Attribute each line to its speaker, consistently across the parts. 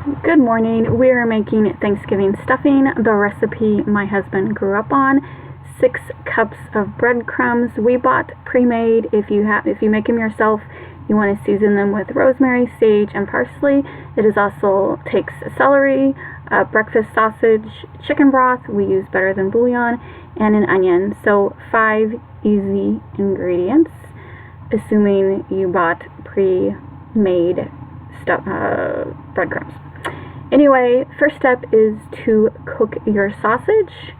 Speaker 1: Good morning. We are making Thanksgiving stuffing, the recipe my husband grew up on. 6 cups of breadcrumbs. We bought pre-made. If you make them yourself, you want to season them with rosemary, sage, and parsley. It also takes celery, breakfast sausage, chicken broth, we use better than bouillon, and an onion. So 5 easy ingredients, assuming you bought pre-made breadcrumbs. Anyway, first step is to cook your sausage.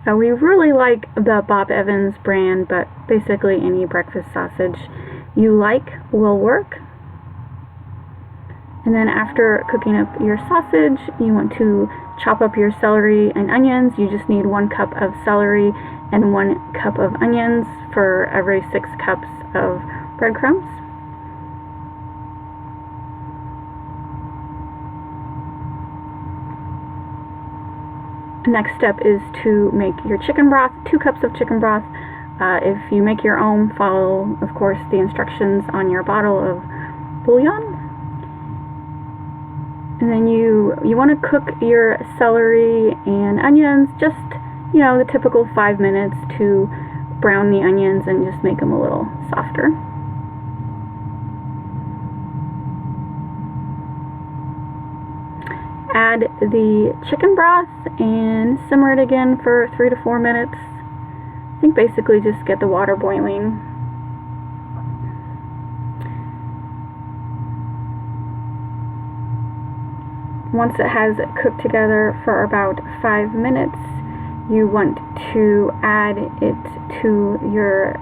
Speaker 1: We really like the Bob Evans brand, but basically any breakfast sausage you like will work. And then after cooking up your sausage, you want to chop up your celery and onions. You just need 1 cup of celery and 1 cup of onions for every 6 cups of breadcrumbs. Next step is to make your chicken broth, 2 cups of chicken broth. If you make your own, follow, of course, the instructions on your bottle of bouillon. And then you want to cook your celery and onions, just, the typical 5 minutes to brown the onions and just make them a little softer. Add the chicken broth and simmer it again for 3 to 4 minutes. I think basically just get the water boiling. Once it has cooked together for about 5 minutes, you want to add it to your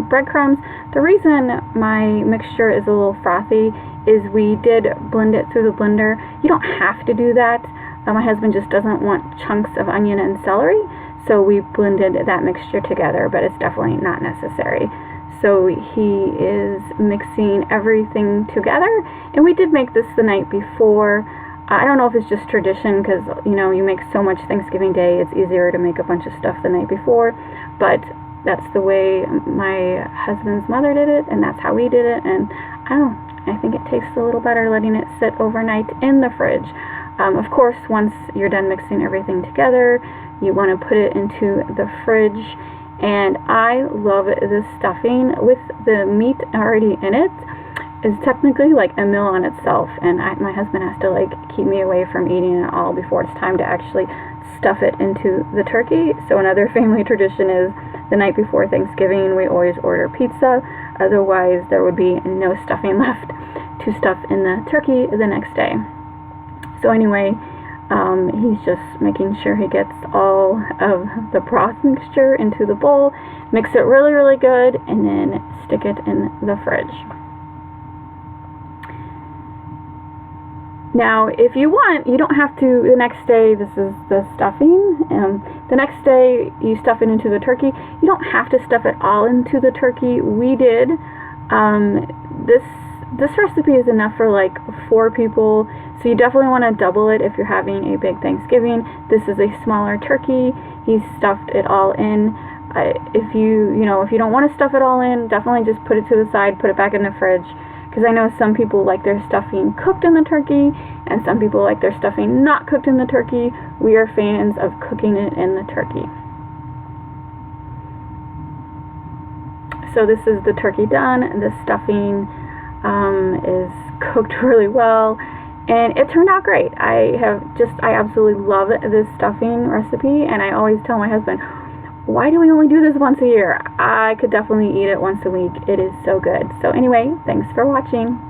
Speaker 1: breadcrumbs. The reason my mixture is a little frothy is we did blend it through the blender. You don't have to do that. My husband just doesn't want chunks of onion and celery, so we blended that mixture together, but it's definitely not necessary. So he is mixing everything together, and we did make this the night before. I don't know if it's just tradition because, you make so much Thanksgiving Day, it's easier to make a bunch of stuff the night before, but that's the way my husband's mother did it, and that's how we did it, and I think it tastes a little better letting it sit overnight in the fridge. Of course, once you're done mixing everything together, you want to put it into the fridge, and I love this stuffing with the meat already in it. Is technically like a meal on itself, and my husband has to keep me away from eating it all before it's time to actually stuff it into the turkey. So another family tradition is the night before Thanksgiving we always order pizza, otherwise there would be no stuffing left to stuff in the turkey the next day. So anyway, he's just making sure he gets all of the broth mixture into the bowl, mix it really, really good, and then stick it in the fridge. Now, if you want, you don't have to, the next day, this is the stuffing, the next day you stuff it into the turkey. You don't have to stuff it all into the turkey. We did. This recipe is enough for 4 people, so you definitely want to double it if you're having a big Thanksgiving. This is a smaller turkey. He stuffed it all in. If you don't want to stuff it all in, definitely just put it to the side, put it back in the fridge. Because I know some people like their stuffing cooked in the turkey, and some people like their stuffing not cooked in the turkey. We are fans of cooking it in the turkey. So this is the turkey done. The stuffing is cooked really well, and it turned out great. I absolutely love this stuffing recipe, and I always tell my husband, why do we only do this once a year? I could definitely eat it once a week. It is so good. So anyway, thanks for watching.